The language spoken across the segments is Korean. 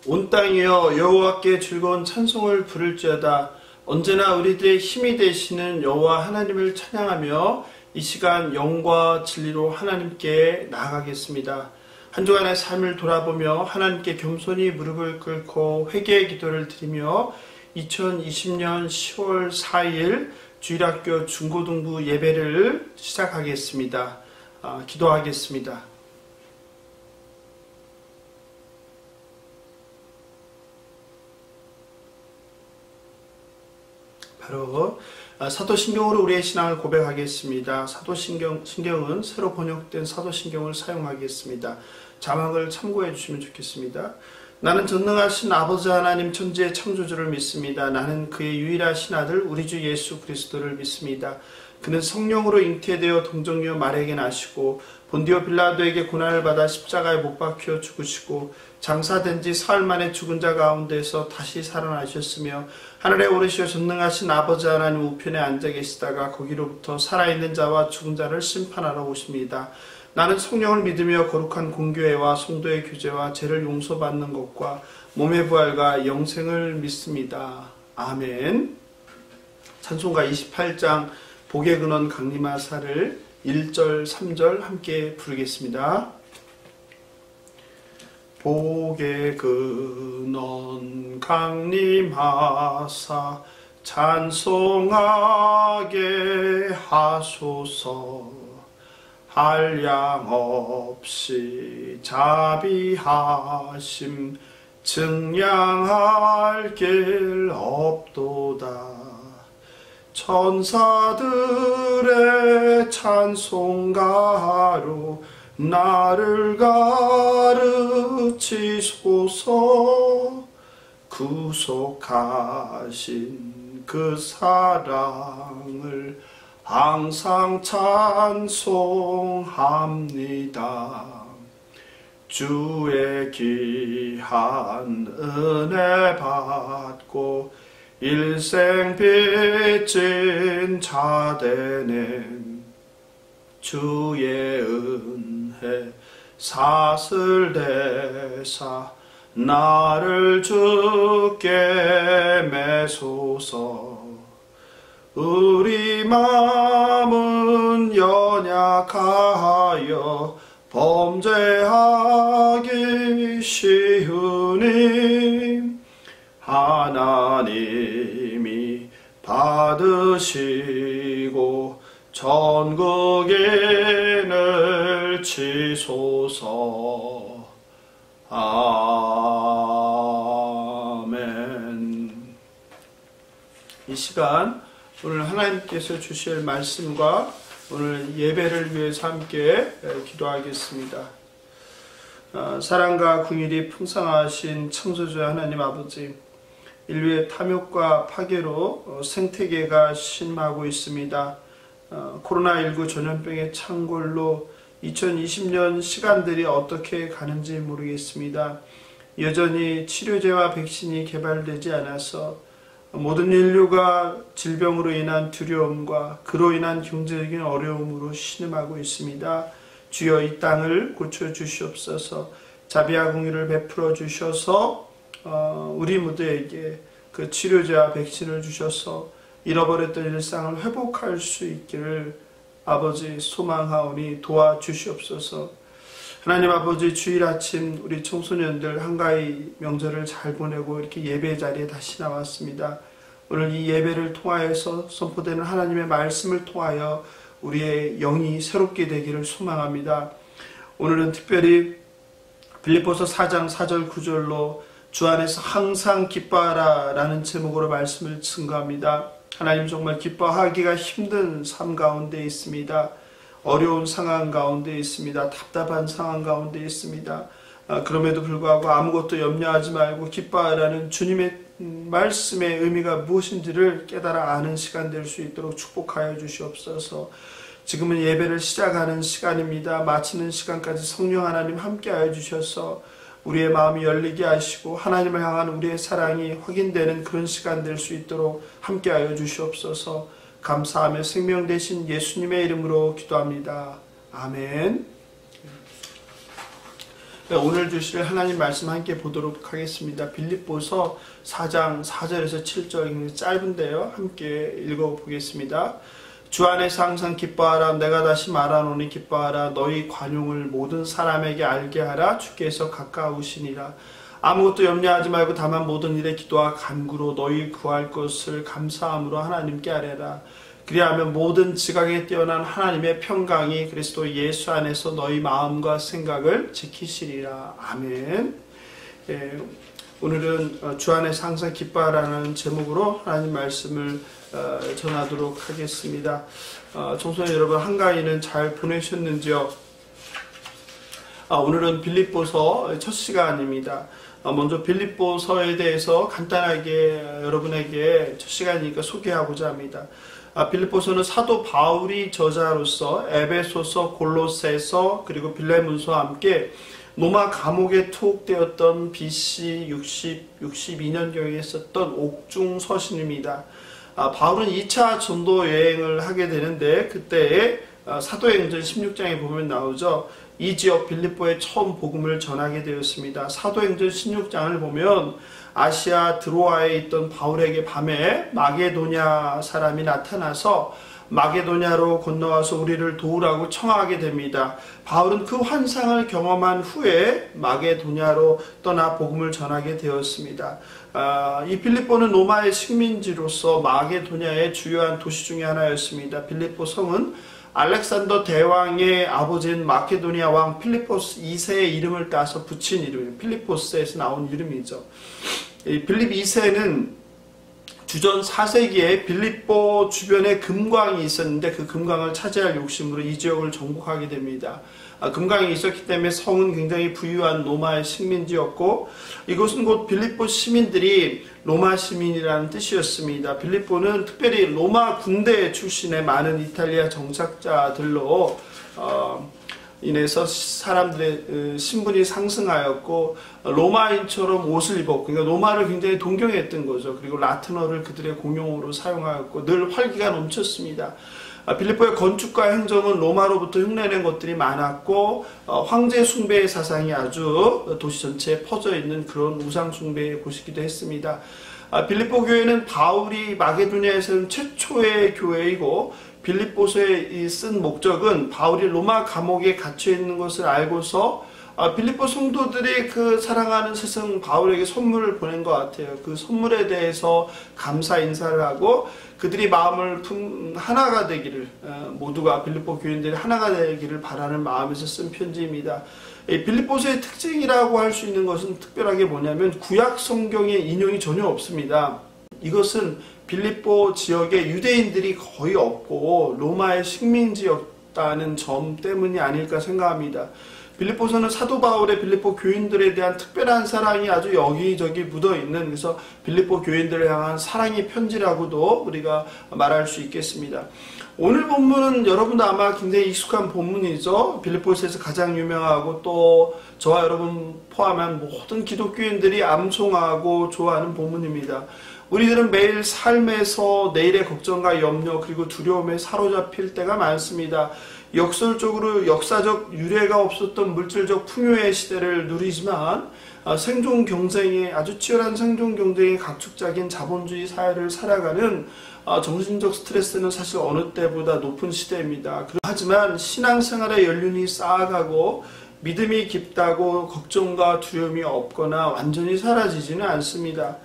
온 땅이여 여호와께 즐거운 찬송을 부를지어다. 언제나 우리들의 힘이 되시는 여호와 하나님을 찬양하며 이 시간 영과 진리로 하나님께 나아가겠습니다. 한 주간의 삶을 돌아보며 하나님께 겸손히 무릎을 꿇고 회개의 기도를 드리며 2020년 10월 4일 주일학교 중고등부 예배를 시작하겠습니다. 기도하겠습니다. 바로 사도신경으로 우리의 신앙을 고백하겠습니다. 사도신경은 새로 번역된 사도신경을 사용하겠습니다. 자막을 참고해 주시면 좋겠습니다. 나는 전능하신 아버지 하나님 천지의 창조주를 믿습니다. 나는 그의 유일하신 아들 우리 주 예수 그리스도를 믿습니다. 그는 성령으로 잉태되어 동정녀 마리아에게 나시고 본디오 빌라도에게 고난을 받아 십자가에 못 박혀 죽으시고 장사된 지 사흘 만에 죽은 자 가운데서 다시 살아나셨으며 하늘에 오르시어 전능하신 아버지 하나님 우편에 앉아 계시다가 거기로부터 살아있는 자와 죽은 자를 심판하러 오십니다. 나는 성령을 믿으며 거룩한 공교회와 성도의 교제와 죄를 용서받는 것과 몸의 부활과 영생을 믿습니다. 아멘. 찬송가 28장 복의 근원 강림하사를 1절 3절 함께 부르겠습니다. 복의 근원 강림하사 찬송하게 하소서. 한량 없이 자비하심 증량할 길 없도다. 천사들의 찬송가로 나를 가르치소서. 구속하신 그 사랑을 항상 찬송합니다. 주의 귀한 은혜 받고 일생 빚진 자 되는 주의 은혜 사슬대사 나를 주께 매소서. 우리 마음은 연약하여 범죄하기 쉬우니 하나님이 받으시고 전국인을 치소서. 아멘. 이 시간 오늘 하나님께서 주실 말씀과 오늘 예배를 위해서 함께 기도하겠습니다. 사랑과 긍휼이 풍성하신 창조주 하나님 아버지, 인류의 탐욕과 파괴로 생태계가 신음하고 있습니다. 코로나19 전염병의 창궐로 2020년 시간들이 어떻게 가는지 모르겠습니다. 여전히 치료제와 백신이 개발되지 않아서 모든 인류가 질병으로 인한 두려움과 그로 인한 경제적인 어려움으로 신음하고 있습니다. 주여 이 땅을 고쳐주시옵소서. 자비와 긍휼을 베풀어 주셔서 우리 모두에게 그 치료제와 백신을 주셔서 잃어버렸던 일상을 회복할 수 있기를 아버지 소망하오니 도와주시옵소서. 하나님 아버지, 주일 아침 우리 청소년들 한가위 명절을 잘 보내고 이렇게 예배 자리에 다시 나왔습니다. 오늘 이 예배를 통하여서 선포되는 하나님의 말씀을 통하여 우리의 영이 새롭게 되기를 소망합니다. 오늘은 특별히 빌립보서 4장 4절 9절로 주 안에서 항상 기뻐하라 라는 제목으로 말씀을 증거합니다. 하나님, 정말 기뻐하기가 힘든 삶 가운데 있습니다. 어려운 상황 가운데 있습니다. 답답한 상황 가운데 있습니다. 그럼에도 불구하고 아무것도 염려하지 말고 기뻐하라는 주님의 말씀의 의미가 무엇인지를 깨달아 아는 시간 될 수 있도록 축복하여 주시옵소서. 지금은 예배를 시작하는 시간입니다. 마치는 시간까지 성령 하나님 함께하여 주셔서 우리의 마음이 열리게 하시고 하나님을 향한 우리의 사랑이 확인되는 그런 시간 될 수 있도록 함께하여 주시옵소서. 감사하며 생명 되신 예수님의 이름으로 기도합니다. 아멘. 오늘 주실 하나님 말씀 함께 보도록 하겠습니다. 빌립보서 4장 4절에서 7절 짧은데요. 함께 읽어보겠습니다. 주 안에서 항상 기뻐하라. 내가 다시 말하노니 기뻐하라. 너희 관용을 모든 사람에게 알게 하라. 주께서 가까우시니라. 아무것도 염려하지 말고 다만 모든 일에 기도와 간구로 너희 구할 것을 감사함으로 하나님께 아뢰라. 그리하면 모든 지각에 뛰어난 하나님의 평강이 그리스도 예수 안에서 너희 마음과 생각을 지키시리라. 아멘. 오늘은 주 안에서 항상 기뻐하라는 제목으로 하나님 말씀을 전하도록 하겠습니다. 청소년 여러분, 한가위는 잘 보내셨는지요? 오늘은 빌립보서 첫 시간입니다. 먼저 빌립보서에 대해서 간단하게 여러분에게 첫 시간이니까 소개하고자 합니다. 빌립보서는 사도 바울이 저자로서 에베소서, 골로새서 그리고 빌레몬서와 함께 로마 감옥에 투옥되었던 BC 62년경에 썼던 옥중 서신입니다. 바울은 2차 전도 여행을 하게 되는데 그때에 사도행전 16장에 보면 나오죠. 이 지역 빌립보에 처음 복음을 전하게 되었습니다. 사도행전 16장을 보면 아시아 드로아에 있던 바울에게 밤에 마게도냐 사람이 나타나서 마게도냐로 건너와서 우리를 도우라고 청하게 됩니다. 바울은 그 환상을 경험한 후에 마게도냐로 떠나 복음을 전하게 되었습니다. 이 빌립보는 로마의 식민지로서 마게도냐의 주요한 도시 중에 하나였습니다. 빌립보 성은 알렉산더 대왕의 아버지인 마케도니아 왕 필리포스 2세의 이름을 따서 붙인 이름이에요. 필리포스에서 나온 이름이죠. 이 빌립 2세는 주전 4세기에 빌립보 주변에 금광이 있었는데 그 금광을 차지할 욕심으로 이 지역을 정복하게 됩니다. 금광이 있었기 때문에 성은 굉장히 부유한 로마의 식민지였고 이곳은 곧 빌립보 시민들이 로마 시민이라는 뜻이었습니다. 빌립보는 특별히 로마 군대 출신의 많은 이탈리아 정착자들로 인해서 사람들의 신분이 상승하였고 로마인처럼 옷을 입었고 그러니까 로마를 굉장히 동경했던 거죠. 그리고 라틴어를 그들의 공용어로 사용하였고 늘 활기가 넘쳤습니다. 빌립보의 건축과 행정은 로마로부터 흉내낸 것들이 많았고 황제 숭배의 사상이 아주 도시 전체에 퍼져 있는 그런 우상 숭배의 곳이기도 했습니다. 빌립보 교회는 바울이 마게도냐에서는 최초의 교회이고 빌립보서에 쓴 목적은 바울이 로마 감옥에 갇혀 있는 것을 알고서 빌립보 성도들이 그 사랑하는 스승 바울에게 선물을 보낸 것 같아요. 그 선물에 대해서 감사 인사를 하고 그들이 마음을 하나가 되기를 모두가 빌립보 교인들이 하나가 되기를 바라는 마음에서 쓴 편지입니다. 빌립보서의 특징이라고 할 수 있는 것은 특별하게 뭐냐면 구약 성경의 인용이 전혀 없습니다. 이것은 빌립보 지역에 유대인들이 거의 없고 로마의 식민지였다는 점 때문이 아닐까 생각합니다. 빌립보서는 사도 바울의 빌립보 교인들에 대한 특별한 사랑이 아주 여기저기 묻어있는 그래서 빌립보 교인들을 향한 사랑의 편지라고도 우리가 말할 수 있겠습니다. 오늘 본문은 여러분도 아마 굉장히 익숙한 본문이죠. 빌립보서에서 가장 유명하고 또 저와 여러분 포함한 모든 기독교인들이 암송하고 좋아하는 본문입니다. 우리들은 매일 삶에서 내일의 걱정과 염려 그리고 두려움에 사로잡힐 때가 많습니다. 역사적 유례가 없었던 물질적 풍요의 시대를 누리지만 생존 경쟁에 아주 치열한 생존 경쟁의 각축적인 자본주의 사회를 살아가는 정신적 스트레스는 사실 어느 때보다 높은 시대입니다. 하지만 신앙생활의 연륜이 쌓아가고 믿음이 깊다고 걱정과 두려움이 없거나 완전히 사라지지는 않습니다.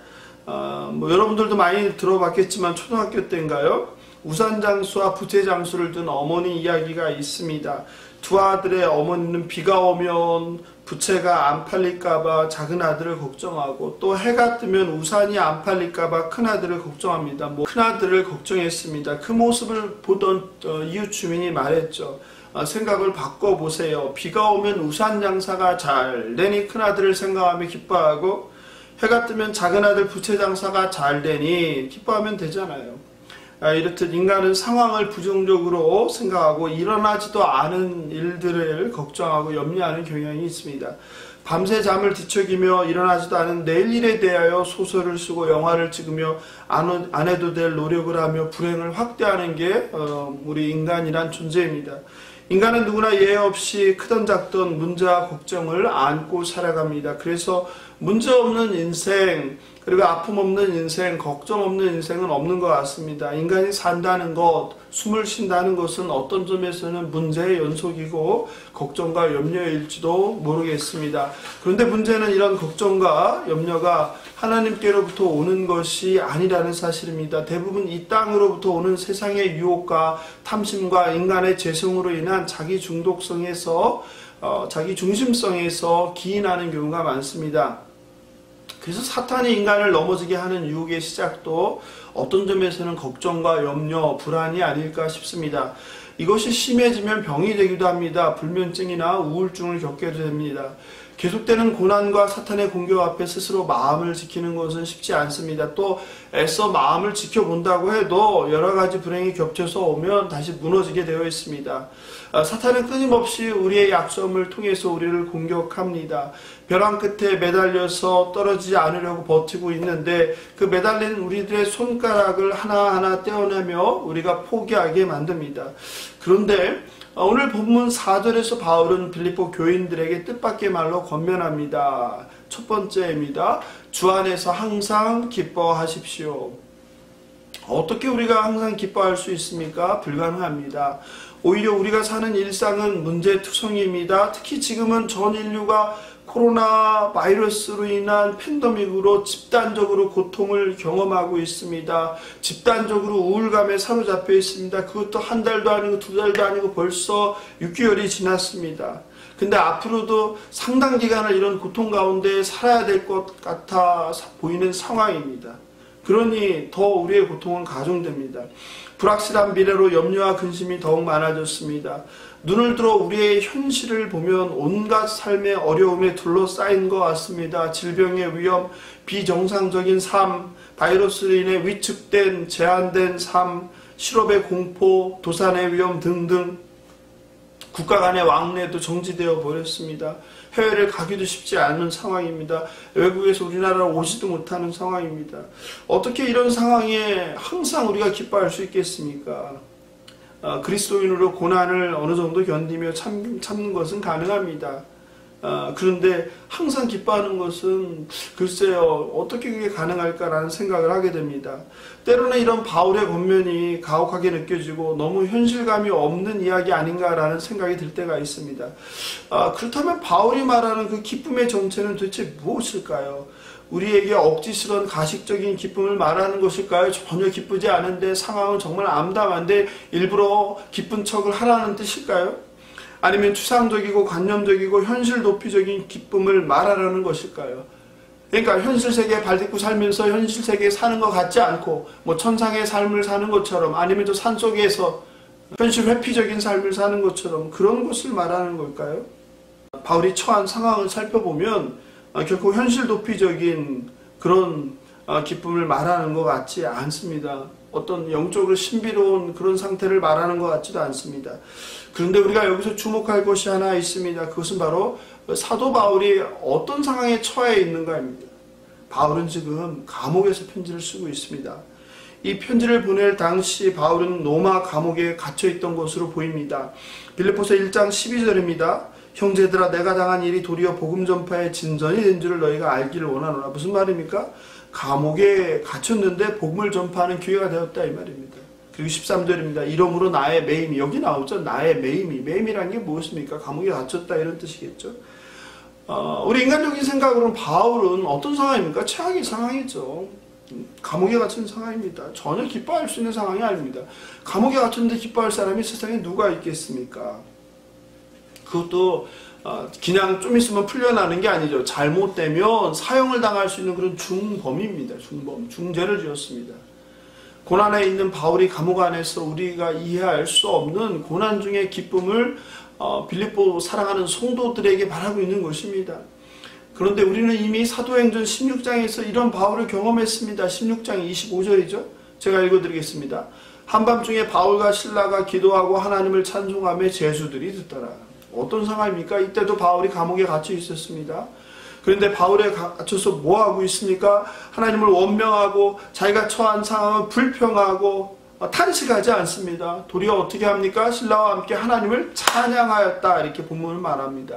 여러분들도 많이 들어봤겠지만 초등학교 때인가요? 우산장수와 부채장수를 둔 어머니 이야기가 있습니다. 두 아들의 어머니는 비가 오면 부채가 안 팔릴까봐 작은 아들을 걱정하고 또 해가 뜨면 우산이 안 팔릴까봐 큰 아들을 걱정합니다. 큰 아들을 걱정했습니다. 그 모습을 보던 이웃 주민이 말했죠. 생각을 바꿔보세요. 비가 오면 우산 장사가 잘 되니 큰 아들을 생각하며 기뻐하고 해가 뜨면 작은 아들 부채 장사가 잘 되니 기뻐하면 되잖아요. 이렇듯 인간은 상황을 부정적으로 생각하고 일어나지도 않은 일들을 걱정하고 염려하는 경향이 있습니다. 밤새 잠을 뒤척이며 일어나지도 않은 내일 일에 대하여 소설을 쓰고 영화를 찍으며 안 해도 될 노력을 하며 불행을 확대하는 게 우리 인간이란 존재입니다. 인간은 누구나 예외 없이 크던 작던 문제와 걱정을 안고 살아갑니다. 그래서 문제 없는 인생, 그리고 아픔 없는 인생, 걱정 없는 인생은 없는 것 같습니다. 인간이 산다는 것, 숨을 쉰다는 것은 어떤 점에서는 문제의 연속이고 걱정과 염려일지도 모르겠습니다. 그런데 문제는 이런 걱정과 염려가 하나님께로부터 오는 것이 아니라는 사실입니다. 대부분 이 땅으로부터 오는 세상의 유혹과 탐심과 인간의 죄성으로 인한 자기 중독성에서 자기 중심성에서 기인하는 경우가 많습니다. 그래서 사탄이 인간을 넘어지게 하는 유혹의 시작도 어떤 점에서는 걱정과 염려, 불안이 아닐까 싶습니다. 이것이 심해지면 병이 되기도 합니다. 불면증이나 우울증을 겪게 됩니다. 계속되는 고난과 사탄의 공격 앞에 스스로 마음을 지키는 것은 쉽지 않습니다. 또 애써 마음을 지켜본다고 해도 여러 가지 불행이 겹쳐서 오면 다시 무너지게 되어 있습니다. 사탄은 끊임없이 우리의 약점을 통해서 우리를 공격합니다. 벼랑 끝에 매달려서 떨어지지 않으려고 버티고 있는데 그 매달린 우리들의 손가락을 하나하나 떼어내며 우리가 포기하게 만듭니다. 그런데 오늘 본문 4절에서 바울은 빌립보 교인들에게 뜻밖의 말로 권면합니다. 첫 번째입니다. 주 안에서 항상 기뻐하십시오. 어떻게 우리가 항상 기뻐할 수 있습니까? 불가능합니다. 오히려 우리가 사는 일상은 문제투성이입니다. 특히 지금은 전 인류가 코로나 바이러스로 인한 팬데믹으로 집단적으로 고통을 경험하고 있습니다. 집단적으로 우울감에 사로잡혀 있습니다. 그것도 한 달도 아니고 두 달도 아니고 벌써 6개월이 지났습니다. 근데 앞으로도 상당 기간을 이런 고통 가운데 살아야 될 것 같아 보이는 상황입니다. 그러니 더 우리의 고통은 가중됩니다. 불확실한 미래로 염려와 근심이 더욱 많아졌습니다. 눈을 들어 우리의 현실을 보면 온갖 삶의 어려움에 둘러싸인 것 같습니다. 질병의 위험, 비정상적인 삶, 바이러스로 인해 위축된, 제한된 삶, 실업의 공포, 도산의 위험 등등 국가 간의 왕래도 정지되어 버렸습니다. 해외를 가기도 쉽지 않은 상황입니다. 외국에서 우리나라로 오지도 못하는 상황입니다. 어떻게 이런 상황에 항상 우리가 기뻐할 수 있겠습니까? 그리스도인으로 고난을 어느 정도 견디며 참는 것은 가능합니다. 그런데 항상 기뻐하는 것은 글쎄요, 어떻게 그게 가능할까라는 생각을 하게 됩니다. 때로는 이런 바울의 권면이 가혹하게 느껴지고 너무 현실감이 없는 이야기 아닌가라는 생각이 들 때가 있습니다. 그렇다면 바울이 말하는 그 기쁨의 정체는 도대체 무엇일까요? 우리에게 억지스러운 가식적인 기쁨을 말하는 것일까요? 전혀 기쁘지 않은데 상황은 정말 암담한데 일부러 기쁜 척을 하라는 뜻일까요? 아니면 추상적이고 관념적이고 현실 도피적인 기쁨을 말하라는 것일까요? 그러니까 현실 세계에 발딛고 살면서 현실 세계에 사는 것 같지 않고 뭐 천상의 삶을 사는 것처럼 아니면 저 산속에서 현실 회피적인 삶을 사는 것처럼 그런 것을 말하는 걸까요? 바울이 처한 상황을 살펴보면 결코 현실 도피적인 그런 기쁨을 말하는 것 같지 않습니다. 어떤 영적으로 신비로운 그런 상태를 말하는 것 같지도 않습니다. 그런데 우리가 여기서 주목할 것이 하나 있습니다. 그것은 바로 사도 바울이 어떤 상황에 처해 있는가입니다. 바울은 지금 감옥에서 편지를 쓰고 있습니다. 이 편지를 보낼 당시 바울은 로마 감옥에 갇혀 있던 것으로 보입니다. 빌립보서 1장 12절입니다. 형제들아, 내가 당한 일이 도리어 복음 전파의 진전이 된 줄을 너희가 알기를 원하노라. 무슨 말입니까? 감옥에 갇혔는데 복음을 전파하는 기회가 되었다 이 말입니다. 그리고 13절입니다. 이러므로 나의 매임이, 여기 나오죠. 나의 매임이라는 게 무엇입니까? 감옥에 갇혔다 이런 뜻이겠죠. 우리 인간적인 생각으로는 바울은 어떤 상황입니까? 최악의 상황이죠. 감옥에 갇힌 상황입니다. 전혀 기뻐할 수 있는 상황이 아닙니다. 감옥에 갇혔는데 기뻐할 사람이 세상에 누가 있겠습니까? 그것도 그냥 좀 있으면 풀려나는 게 아니죠. 잘못되면 사형을 당할 수 있는 그런 중범입니다. 중죄를 지었습니다. 고난에 있는 바울이 감옥 안에서 우리가 이해할 수 없는 고난 중의 기쁨을 빌립보 사랑하는 성도들에게 말하고 있는 것입니다. 그런데 우리는 이미 사도행전 16장에서 이런 바울을 경험했습니다. 16장 25절이죠. 제가 읽어드리겠습니다. 한밤중에 바울과 실라가 기도하고 하나님을 찬송하며 제수들이 듣더라. 어떤 상황입니까? 이때도 바울이 감옥에 갇혀 있었습니다. 그런데 바울에 갇혀서 뭐하고 있습니까? 하나님을 원명하고 자기가 처한 상황을 불평하고 탄식하지 않습니다. 도리어 어떻게 합니까? 신라와 함께 하나님을 찬양하였다, 이렇게 본문을 말합니다.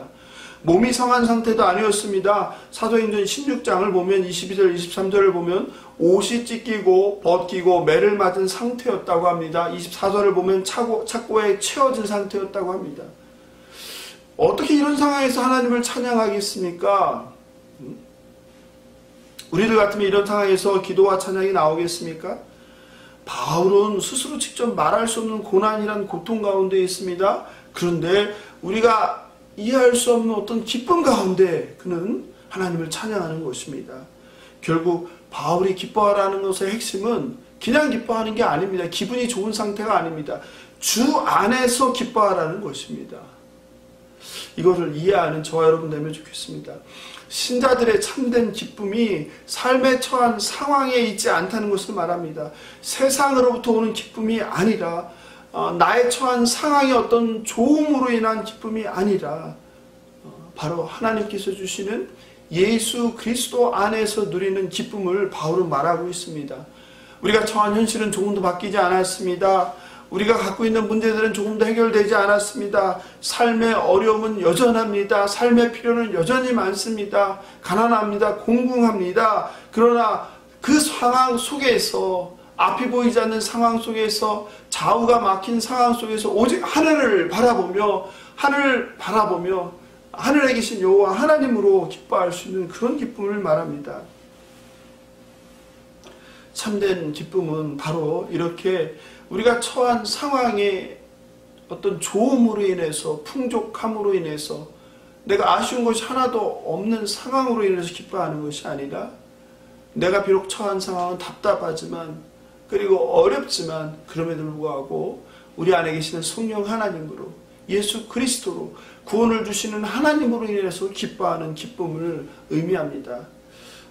몸이 성한 상태도 아니었습니다. 사도행전 16장을 보면 22절 23절을 보면 옷이 찢기고 벗기고 매를 맞은 상태였다고 합니다. 24절을 보면 착고에 채워진 상태였다고 합니다. 어떻게 이런 상황에서 하나님을 찬양하겠습니까? 우리들 같으면 이런 상황에서 기도와 찬양이 나오겠습니까? 바울은 스스로 직접 말할 수 없는 고난이란 고통 가운데 있습니다. 그런데 우리가 이해할 수 없는 어떤 기쁨 가운데 그는 하나님을 찬양하는 것입니다. 결국 바울이 기뻐하라는 것의 핵심은 그냥 기뻐하는 게 아닙니다. 기분이 좋은 상태가 아닙니다. 주 안에서 기뻐하라는 것입니다. 이것을 이해하는 저와 여러분 되면 좋겠습니다. 신자들의 참된 기쁨이 삶에 처한 상황에 있지 않다는 것을 말합니다. 세상으로부터 오는 기쁨이 아니라 나의 처한 상황의 어떤 좋음으로 인한 기쁨이 아니라 바로 하나님께서 주시는 예수 그리스도 안에서 누리는 기쁨을 바울은 말하고 있습니다. 우리가 처한 현실은 조금도 바뀌지 않았습니다. 우리가 갖고 있는 문제들은 조금도 해결되지 않았습니다. 삶의 어려움은 여전합니다. 삶의 필요는 여전히 많습니다. 가난합니다. 공궁합니다. 그러나 그 상황 속에서, 앞이 보이지 않는 상황 속에서, 좌우가 막힌 상황 속에서 오직 하늘을 바라보며 하늘에 계신 여호와 하나님으로 기뻐할 수 있는 그런 기쁨을 말합니다. 참된 기쁨은 바로 이렇게 우리가 처한 상황의 어떤 좋음으로 인해서, 풍족함으로 인해서, 내가 아쉬운 것이 하나도 없는 상황으로 인해서 기뻐하는 것이 아니라, 내가 비록 처한 상황은 답답하지만, 그리고 어렵지만, 그럼에도 불구하고 우리 안에 계시는 성령 하나님으로, 예수 그리스도로, 구원을 주시는 하나님으로 인해서 기뻐하는 기쁨을 의미합니다.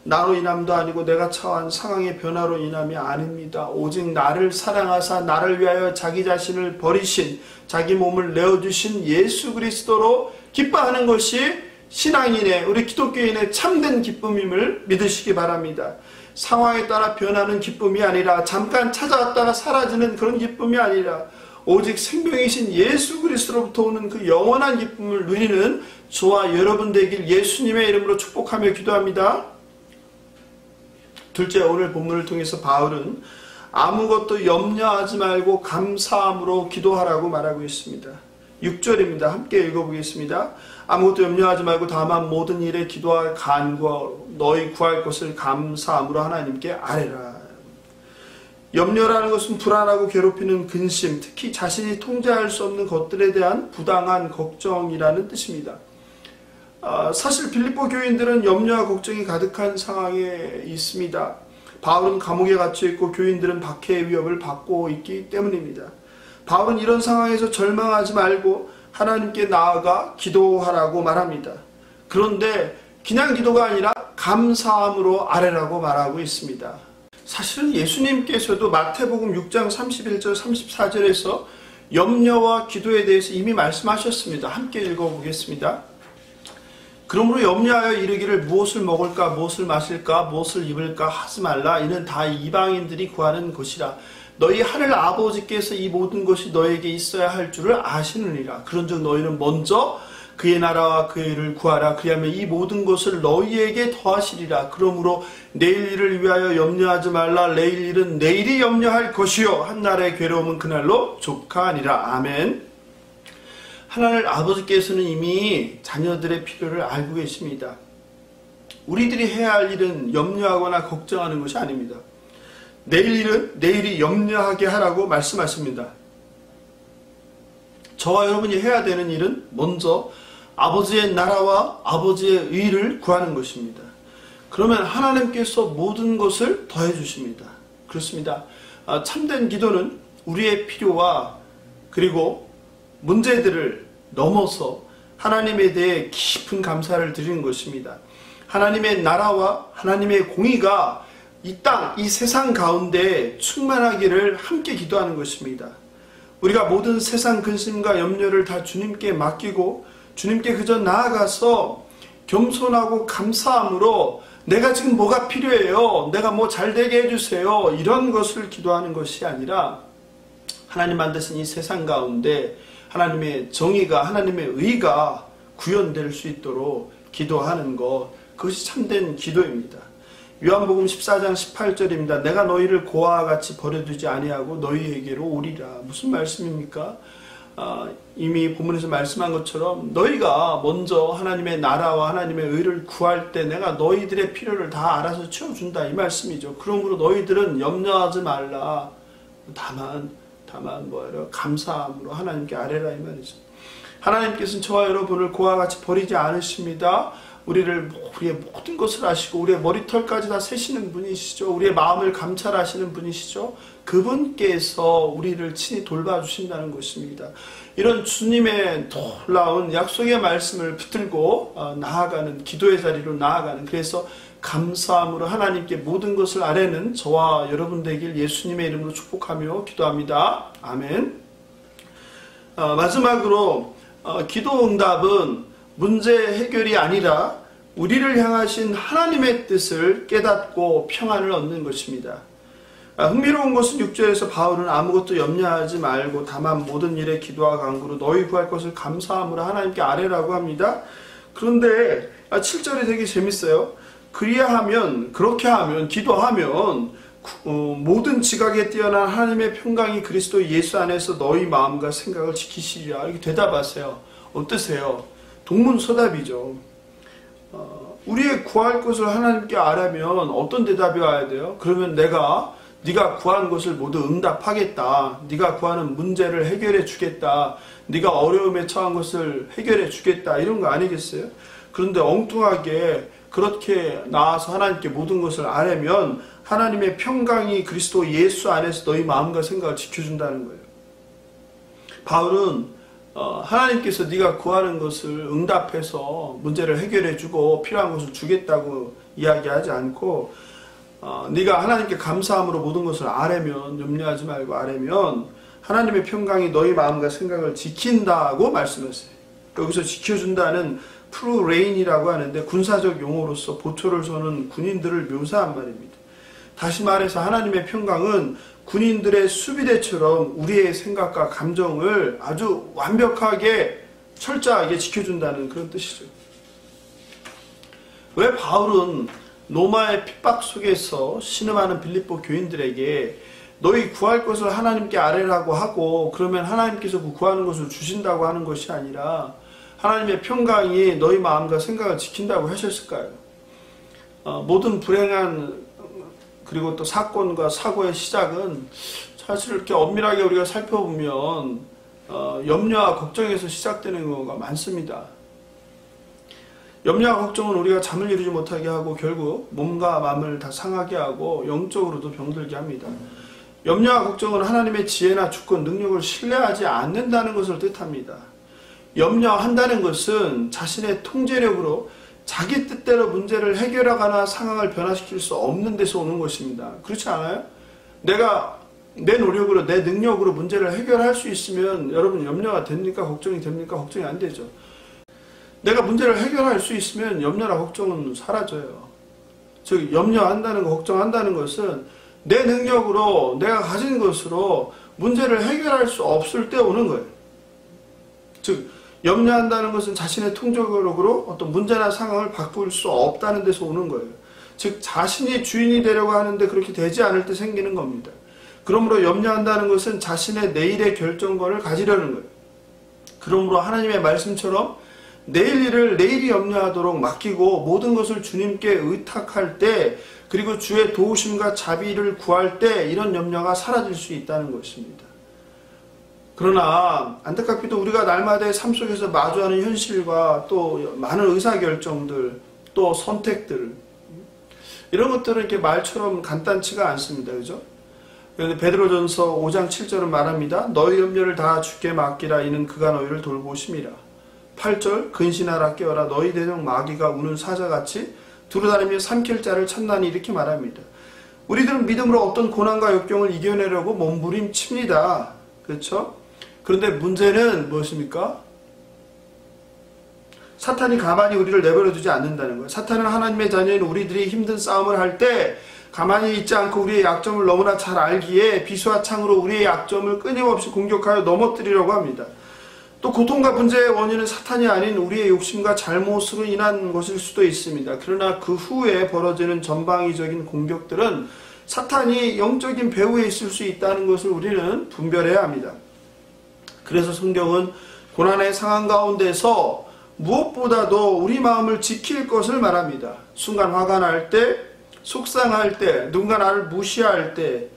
나로 인함도 아니고 내가 처한 상황의 변화로 인함이 아닙니다. 오직 나를 사랑하사 나를 위하여 자기 자신을 버리신, 자기 몸을 내어주신 예수 그리스도로 기뻐하는 것이 신앙인의, 우리 기독교인의 참된 기쁨임을 믿으시기 바랍니다. 상황에 따라 변하는 기쁨이 아니라, 잠깐 찾아왔다가 사라지는 그런 기쁨이 아니라, 오직 생명이신 예수 그리스도로부터 오는 그 영원한 기쁨을 누리는 저와 여러분 되길 예수님의 이름으로 축복하며 기도합니다. 둘째, 오늘 본문을 통해서 바울은 아무것도 염려하지 말고 감사함으로 기도하라고 말하고 있습니다. 6절입니다. 함께 읽어보겠습니다. 아무것도 염려하지 말고 다만 모든 일에 기도와 간구하고 너희 구할 것을 감사함으로 하나님께 아뢰라. 염려라는 것은 불안하고 괴롭히는 근심, 특히 자신이 통제할 수 없는 것들에 대한 부당한 걱정이라는 뜻입니다. 사실 빌립보 교인들은 염려와 걱정이 가득한 상황에 있습니다. 바울은 감옥에 갇혀 있고 교인들은 박해의 위협을 받고 있기 때문입니다. 바울은 이런 상황에서 절망하지 말고 하나님께 나아가 기도하라고 말합니다. 그런데 그냥 기도가 아니라 감사함으로 아뢰라고 말하고 있습니다. 사실은 예수님께서도 마태복음 6장 31절 34절에서 염려와 기도에 대해서 이미 말씀하셨습니다. 함께 읽어보겠습니다. 그러므로 염려하여 이르기를 무엇을 먹을까, 무엇을 마실까, 무엇을 입을까 하지 말라. 이는 다 이방인들이 구하는 것이라. 너희 하늘 아버지께서 이 모든 것이 너에게 있어야 할 줄을 아시느니라. 그런즉 너희는 먼저 그의 나라와 그의 일을 구하라. 그리하면 이 모든 것을 너희에게 더하시리라. 그러므로 내일 일을 위하여 염려하지 말라. 내일 일은 내일이 염려할 것이요 한날의 괴로움은 그날로 족하니라. 아멘. 하나님 아버지께서는 이미 자녀들의 필요를 알고 계십니다. 우리들이 해야 할 일은 염려하거나 걱정하는 것이 아닙니다. 내일 일은 내일이 염려하게 하라고 말씀하십니다. 저와 여러분이 해야 되는 일은 먼저 아버지의 나라와 아버지의 의를 구하는 것입니다. 그러면 하나님께서 모든 것을 더해 주십니다. 그렇습니다. 참된 기도는 우리의 필요와 그리고 문제들을 넘어서 하나님에 대해 깊은 감사를 드리는 것입니다. 하나님의 나라와 하나님의 공의가 이 땅, 이 세상 가운데 충만하기를 함께 기도하는 것입니다. 우리가 모든 세상 근심과 염려를 다 주님께 맡기고 주님께 그저 나아가서 겸손하고 감사함으로 내가 지금 뭐가 필요해요? 내가 뭐 잘되게 해주세요. 이런 것을 기도하는 것이 아니라 하나님 만드신 이 세상 가운데 하나님의 정의가, 하나님의 의가 구현될 수 있도록 기도하는 것, 그것이 참된 기도입니다. 요한복음 14장 18절입니다. 내가 너희를 고아와 같이 버려두지 아니하고 너희에게로 오리라. 무슨 말씀입니까? 이미 본문에서 말씀한 것처럼 너희가 먼저 하나님의 나라와 하나님의 의를 구할 때 내가 너희들의 필요를 다 알아서 채워준다, 이 말씀이죠. 그러므로 너희들은 염려하지 말라. 다만 뭐예요? 감사함으로 하나님께 아뢰라, 이 말이죠. 하나님께서는 저와 여러분을 고아와 같이 버리지 않으십니다. 우리의 모든 것을 아시고 우리의 머리털까지 다 세시는 분이시죠. 우리의 마음을 감찰하시는 분이시죠. 그분께서 우리를 친히 돌봐주신다는 것입니다. 이런 주님의 놀라운 약속의 말씀을 붙들고 나아가는, 기도의 자리로 나아가는, 그래서 감사함으로 하나님께 모든 것을 아뢰는 저와 여러분 되길 예수님의 이름으로 축복하며 기도합니다. 아멘. 마지막으로 기도 응답은 문제 해결이 아니라 우리를 향하신 하나님의 뜻을 깨닫고 평안을 얻는 것입니다. 흥미로운 것은 6절에서 바울은 아무것도 염려하지 말고 다만 모든 일에 기도와 간구로 너희 구할 것을 감사함으로 하나님께 아뢰라고 합니다. 그런데 7절이 되게 재밌어요. 그렇게 하면 기도하면 모든 지각에 뛰어난 하나님의 평강이 그리스도 예수 안에서 너희 마음과 생각을 지키시리라, 이렇게 대답하세요. 어떠세요? 동문서답이죠. 우리의 구할 것을 하나님께 아뢰면 어떤 대답이 와야 돼요? 그러면 네가 구하는 것을 모두 응답하겠다. 네가 구하는 문제를 해결해 주겠다. 네가 어려움에 처한 것을 해결해 주겠다. 이런 거 아니겠어요? 그런데 엉뚱하게 그렇게 나와서 하나님께 모든 것을 아뢰면 하나님의 평강이 그리스도 예수 안에서 너희 마음과 생각을 지켜준다는 거예요. 바울은 하나님께서 네가 구하는 것을 응답해서 문제를 해결해주고 필요한 것을 주겠다고 이야기하지 않고 네가 하나님께 감사함으로 모든 것을 아뢰면, 염려하지 말고 아뢰면 하나님의 평강이 너희 마음과 생각을 지킨다고 말씀하세요. 여기서 지켜준다는 프루레인이라고 하는데 군사적 용어로서 보초를 서는 군인들을 묘사한 말입니다. 다시 말해서 하나님의 평강은 군인들의 수비대처럼 우리의 생각과 감정을 아주 완벽하게 철저하게 지켜준다는 그런 뜻이죠. 왜 바울은 로마의 핍박 속에서 신음하는 빌립보 교인들에게 너희 구할 것을 하나님께 아뢰라고 하고 그러면 하나님께서 그 구하는 것을 주신다고 하는 것이 아니라 하나님의 평강이 너희 마음과 생각을 지킨다고 하셨을까요? 모든 불행한 그리고 또 사건과 사고의 시작은 사실 이렇게 엄밀하게 우리가 살펴보면 염려와 걱정에서 시작되는 경우가 많습니다. 염려와 걱정은 우리가 잠을 이루지 못하게 하고 결국 몸과 마음을 다 상하게 하고 영적으로도 병들게 합니다. 염려와 걱정은 하나님의 지혜나 주권, 능력을 신뢰하지 않는다는 것을 뜻합니다. 염려한다는 것은 자신의 통제력으로 자기 뜻대로 문제를 해결하거나 상황을 변화시킬 수 없는 데서 오는 것입니다. 그렇지 않아요? 내가 내 노력으로, 내 능력으로 문제를 해결할 수 있으면 여러분 염려가 됩니까? 걱정이 됩니까? 걱정이 안 되죠. 내가 문제를 해결할 수 있으면 염려나 걱정은 사라져요. 즉 염려한다는 거, 걱정한다는 것은 내 능력으로, 내가 가진 것으로 문제를 해결할 수 없을 때 오는 거예요. 즉 염려한다는 것은 자신의 통제력으로 어떤 문제나 상황을 바꿀 수 없다는 데서 오는 거예요. 즉 자신이 주인이 되려고 하는데 그렇게 되지 않을 때 생기는 겁니다. 그러므로 염려한다는 것은 자신의 내일의 결정권을 가지려는 거예요. 그러므로 하나님의 말씀처럼 내일 일을 내일이 염려하도록 맡기고 모든 것을 주님께 의탁할 때, 그리고 주의 도우심과 자비를 구할 때 이런 염려가 사라질 수 있다는 것입니다. 그러나 안타깝게도 우리가 날마다의 삶 속에서 마주하는 현실과 또 많은 의사결정들, 또 선택들, 이런 것들은 이렇게 말처럼 간단치가 않습니다. 그죠? 베드로전서 5장 7절은 말합니다. 너희 염려를 다 주께 맡기라. 이는 그가 너희를 돌보심이라. 8절 근신하라 깨어라. 너희 대적 마귀가 우는 사자같이 두루다니며 삼킬 자를 찾나니. 이렇게 말합니다. 우리들은 믿음으로 어떤 고난과 역경을 이겨내려고 몸부림칩니다. 그렇죠? 그런데 문제는 무엇입니까? 사탄이 가만히 우리를 내버려 두지 않는다는 거예요. 사탄은 하나님의 자녀인 우리들이 힘든 싸움을 할 때 가만히 있지 않고 우리의 약점을 너무나 잘 알기에 비수와 창으로 우리의 약점을 끊임없이 공격하여 넘어뜨리려고 합니다. 또 고통과 문제의 원인은 사탄이 아닌 우리의 욕심과 잘못으로 인한 것일 수도 있습니다. 그러나 그 후에 벌어지는 전방위적인 공격들은 사탄이 영적인 배후에 있을 수 있다는 것을 우리는 분별해야 합니다. 그래서 성경은 고난의 상황 가운데서 무엇보다도 우리 마음을 지킬 것을 말합니다. 순간 화가 날 때, 속상할 때, 누군가 나를 무시할 때,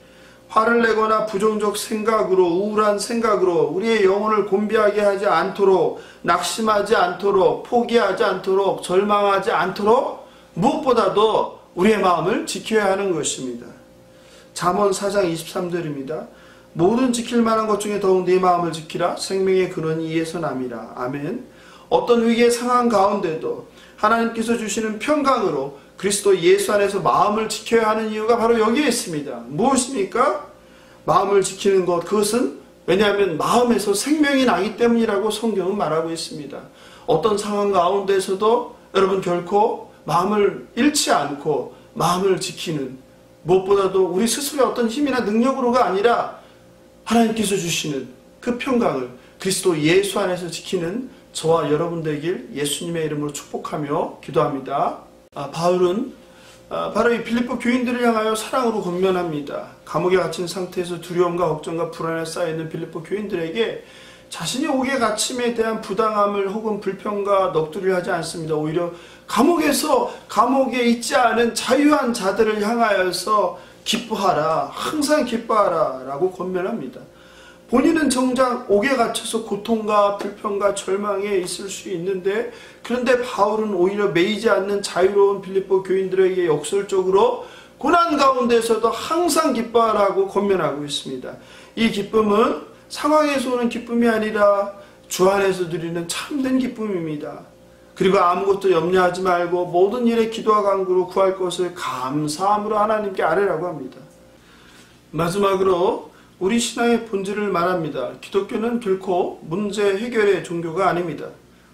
화를 내거나 부정적 생각으로, 우울한 생각으로 우리의 영혼을 곤비하게 하지 않도록, 낙심하지 않도록, 포기하지 않도록, 절망하지 않도록 무엇보다도 우리의 마음을 지켜야 하는 것입니다. 잠언 4장 23절입니다. 모든 지킬 만한 것 중에 더욱 네 마음을 지키라. 생명의 근원이 이에서 남이라. 아멘. 어떤 위기의 상황 가운데도 하나님께서 주시는 평강으로 그리스도 예수 안에서 마음을 지켜야 하는 이유가 바로 여기에 있습니다. 무엇입니까? 마음을 지키는 것, 그것은 왜냐하면 마음에서 생명이 나기 때문이라고 성경은 말하고 있습니다. 어떤 상황 가운데서도 여러분 결코 마음을 잃지 않고 마음을 지키는, 무엇보다도 우리 스스로의 어떤 힘이나 능력으로가 아니라 하나님께서 주시는 그 평강을 그리스도 예수 안에서 지키는 저와 여러분 되길 예수님의 이름으로 축복하며 기도합니다. 바울은 바로 이 빌립보 교인들을 향하여 사랑으로 권면합니다. 감옥에 갇힌 상태에서 두려움과 걱정과 불안에 쌓여있는 빌립보 교인들에게 자신이 옥에 갇힘에 대한 부당함을 혹은 불평과 넋두리를 하지 않습니다. 오히려 감옥에 있지 않은 자유한 자들을 향하여서 기뻐하라, 항상 기뻐하라 라고 권면합니다. 본인은 정작 옥에 갇혀서 고통과 불평과 절망에 있을 수 있는데, 그런데 바울은 오히려 매이지 않는 자유로운 빌립보 교인들에게 역설적으로 고난 가운데서도 항상 기뻐하라고 권면하고 있습니다. 이 기쁨은 상황에서 오는 기쁨이 아니라 주 안에서 누리는 참된 기쁨입니다. 그리고 아무것도 염려하지 말고 모든 일에 기도와 간구로 구할 것을 감사함으로 하나님께 아뢰라고 합니다. 마지막으로 우리 신앙의 본질을 말합니다. 기독교는 결코 문제 해결의 종교가 아닙니다.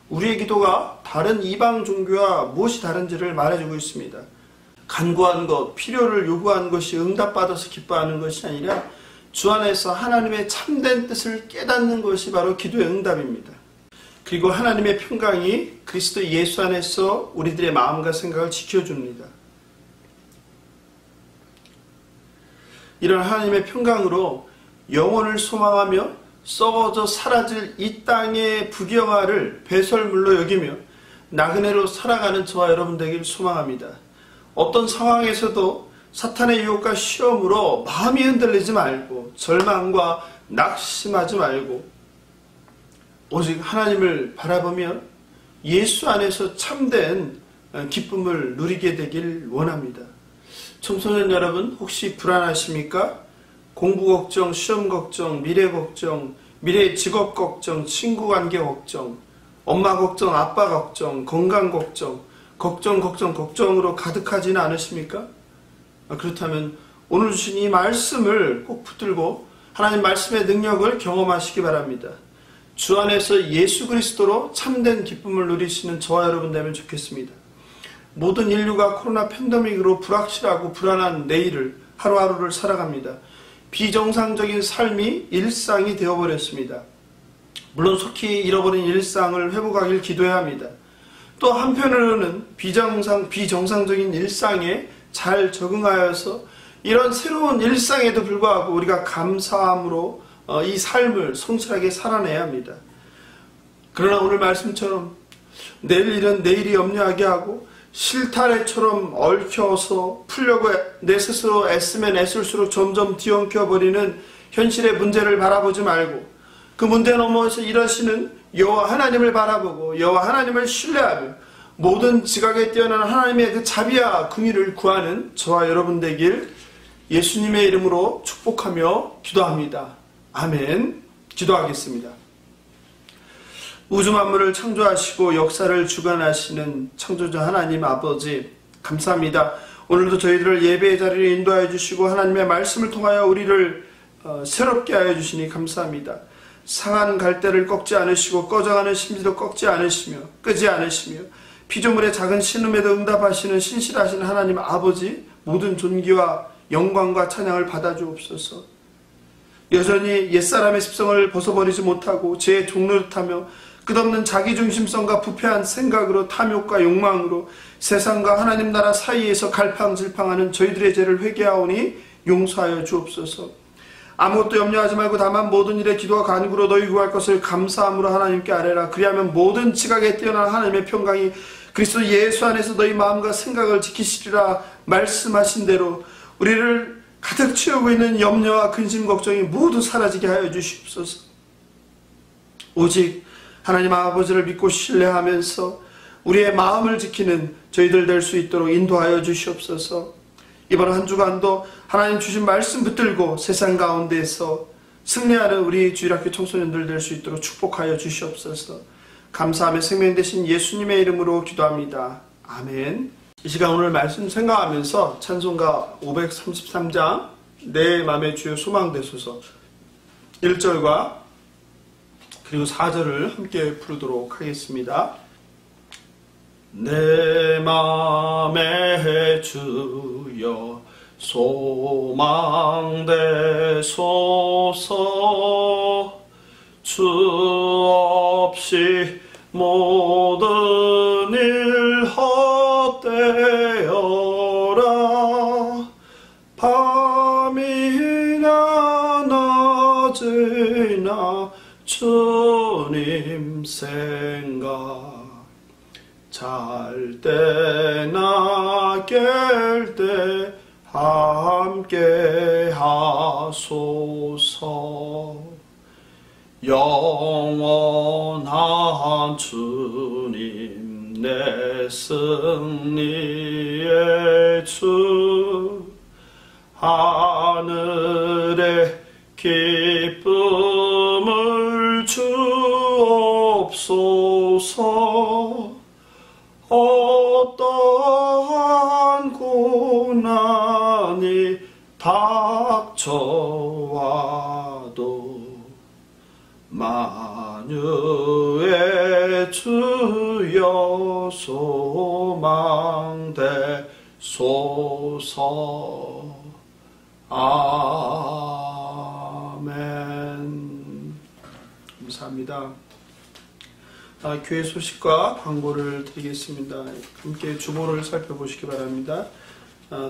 우리의 기도가 다른 이방 종교와 무엇이 다른지를 말해주고 있습니다. 간구한 것, 필요를 요구한 것이 응답받아서 기뻐하는 것이 아니라 주 안에서 하나님의 참된 뜻을 깨닫는 것이 바로 기도의 응답입니다. 그리고 하나님의 평강이 그리스도 예수 안에서 우리들의 마음과 생각을 지켜줍니다. 이런 하나님의 평강으로 영혼을 소망하며 썩어져 사라질 이 땅의 부경화를 배설물로 여기며 나그네로 살아가는 저와 여러분 되길 소망합니다. 어떤 상황에서도 사탄의 유혹과 시험으로 마음이 흔들리지 말고 절망과 낙심하지 말고 오직 하나님을 바라보며 예수 안에서 참된 기쁨을 누리게 되길 원합니다. 청소년 여러분, 혹시 불안하십니까? 공부 걱정, 시험 걱정, 미래 걱정, 미래 직업 걱정, 친구 관계 걱정, 엄마 걱정, 아빠 걱정, 건강 걱정으로 가득하지는 않으십니까? 그렇다면 오늘 주신 이 말씀을 꼭 붙들고 하나님 말씀의 능력을 경험하시기 바랍니다. 주 안에서 예수 그리스도로 참된 기쁨을 누리시는 저와 여러분 되면 좋겠습니다. 모든 인류가 코로나 팬데믹으로 불확실하고 불안한 내일을 하루하루를 살아갑니다. 비정상적인 삶이 일상이 되어버렸습니다. 물론 속히 잃어버린 일상을 회복하길 기도해야 합니다. 또 한편으로는 비정상적인 일상에 잘 적응하여서 이런 새로운 일상에도 불구하고 우리가 감사함으로 이 삶을 성실하게 살아내야 합니다. 그러나 오늘 말씀처럼 내일 일은 내일이 염려하게 하고 실타래처럼 얽혀서 풀려고 내 스스로 애쓰면 애쓸수록 점점 뒤엉켜버리는 현실의 문제를 바라보지 말고 그 문제 넘어서 일하시는 여호와 하나님을 바라보고 여호와 하나님을 신뢰하며 모든 지각에 뛰어난 하나님의 그 자비와 긍휼을 구하는 저와 여러분 되길 예수님의 이름으로 축복하며 기도합니다. 아멘. 기도하겠습니다. 우주 만물을 창조하시고 역사를 주관하시는 창조자 하나님 아버지, 감사합니다. 오늘도 저희들을 예배의 자리를 인도하여 주시고 하나님의 말씀을 통하여 우리를 새롭게 하여 주시니 감사합니다. 상한 갈대를 꺾지 않으시고 꺼져가는 심지도 꺾지 않으시며 끄지 않으시며 피조물의 작은 신음에도 응답하시는 신실하신 하나님 아버지, 모든 존귀와 영광과 찬양을 받아주옵소서. 여전히 옛사람의 습성을 벗어버리지 못하고 죄의 종노릇하며 끝없는 자기중심성과 부패한 생각으로 탐욕과 욕망으로 세상과 하나님 나라 사이에서 갈팡질팡하는 저희들의 죄를 회개하오니 용서하여 주옵소서. 아무것도 염려하지 말고 다만 모든 일에 기도와 간구로 너희 구할 것을 감사함으로 하나님께 아뢰라. 그리하면 모든 지각에 뛰어난 하나님의 평강이 그리스도 예수 안에서 너희 마음과 생각을 지키시리라 말씀하신 대로 우리를 가득 채우고 있는 염려와 근심 걱정이 모두 사라지게 하여 주시옵소서. 오직 하나님 아버지를 믿고 신뢰하면서 우리의 마음을 지키는 저희들 될 수 있도록 인도하여 주시옵소서. 이번 한 주간도 하나님 주신 말씀 붙들고 세상 가운데에서 승리하는 우리 주일학교 청소년들 될 수 있도록 축복하여 주시옵소서. 감사하며 생명 되신 예수님의 이름으로 기도합니다. 아멘. 이 시간 오늘 말씀 생각하면서 찬송가 533장 내 맘의 주여 소망되소서 1절과 그리고 4절을 함께 부르도록 하겠습니다. 내 맘의 주여 소망되소서 주 없이 모든 일 헛되어라. 밤이나 낮이나 주님 생각 잘 때나 깰 때 함께 하소서. 영원한 주님 내 승리의 주 하늘의 기쁨을 주옵소서. 어떠한 고난이 닥쳐와도 만유의 주여 소망되소서. 아멘. 감사합니다. 교회 소식과 광고를 드리겠습니다. 함께 주보를 살펴보시기 바랍니다.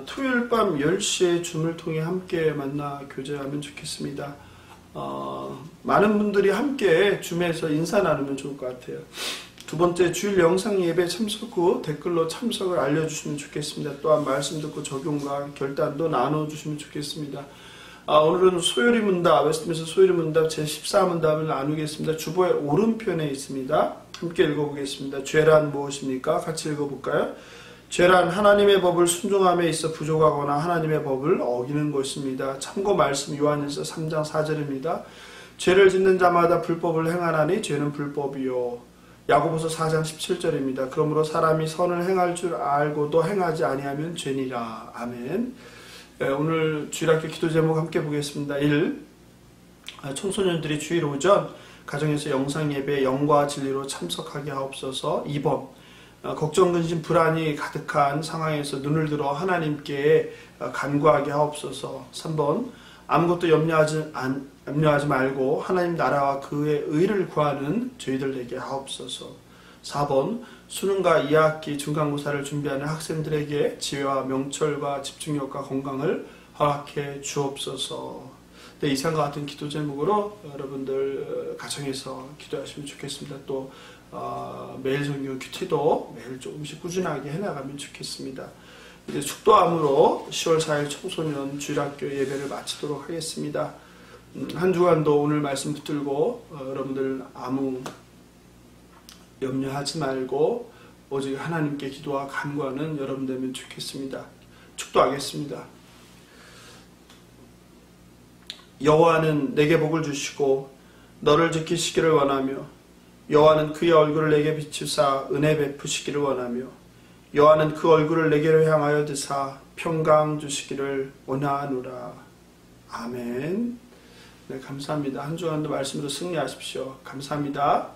토요일 밤 10시에 줌을 통해 함께 만나 교제하면 좋겠습니다. 많은 분들이 함께 줌에서 인사 나누면 좋을 것 같아요. 두 번째, 주일 영상 예배 참석 후 댓글로 참석을 알려주시면 좋겠습니다. 또한 말씀 듣고 적용과 결단도 나눠주시면 좋겠습니다. 오늘은 소요리 문답, 웨스트민스터 소요리 문답 제14문답을 나누겠습니다. 주보의 오른편에 있습니다. 함께 읽어보겠습니다. 죄란 무엇입니까? 같이 읽어볼까요? 죄란 하나님의 법을 순종함에 있어 부족하거나 하나님의 법을 어기는 것입니다. 참고 말씀 요한일서 3장 4절입니다. 죄를 짓는 자마다 불법을 행하나니 죄는 불법이요. 야고보서 4장 17절입니다. 그러므로 사람이 선을 행할 줄 알고도 행하지 아니하면 죄니라. 아멘. 오늘 주일학교 기도 제목 함께 보겠습니다. 1. 청소년들이 주일 오전 가정에서 영상 예배 영과 진리로 참석하게 하옵소서. 2번. 걱정, 근심, 불안이 가득한 상황에서 눈을 들어 하나님께 간구하게 하옵소서. 3번. 아무것도 염려하지 말고 하나님 나라와 그의 의를 구하는 저희들 되게 하옵소서. 4번. 수능과 2학기 중간고사를 준비하는 학생들에게 지혜와 명철과 집중력과 건강을 허락해 주옵소서. 네, 이상과 같은 기도 제목으로 여러분들 가정에서 기도하시면 좋겠습니다. 또 매일 성경 큐티도 매일 조금씩 꾸준하게 해나가면 좋겠습니다. 이제 축도함으로 10월 4일 청소년 주일학교 예배를 마치도록 하겠습니다. 한 주간도 오늘 말씀 붙들고 여러분들 아무 염려하지 말고 오직 하나님께 기도와 간구하는 여러분 되면 좋겠습니다. 축도하겠습니다. 여호와는 내게 복을 주시고 너를 지키시기를 원하며 여호와는 그의 얼굴을 내게 비추사 은혜 베푸시기를 원하며 여호와는 그 얼굴을 내게로 향하여 드사 평강 주시기를 원하노라. 아멘. 네, 감사합니다. 한 주간도 말씀으로 승리하십시오. 감사합니다.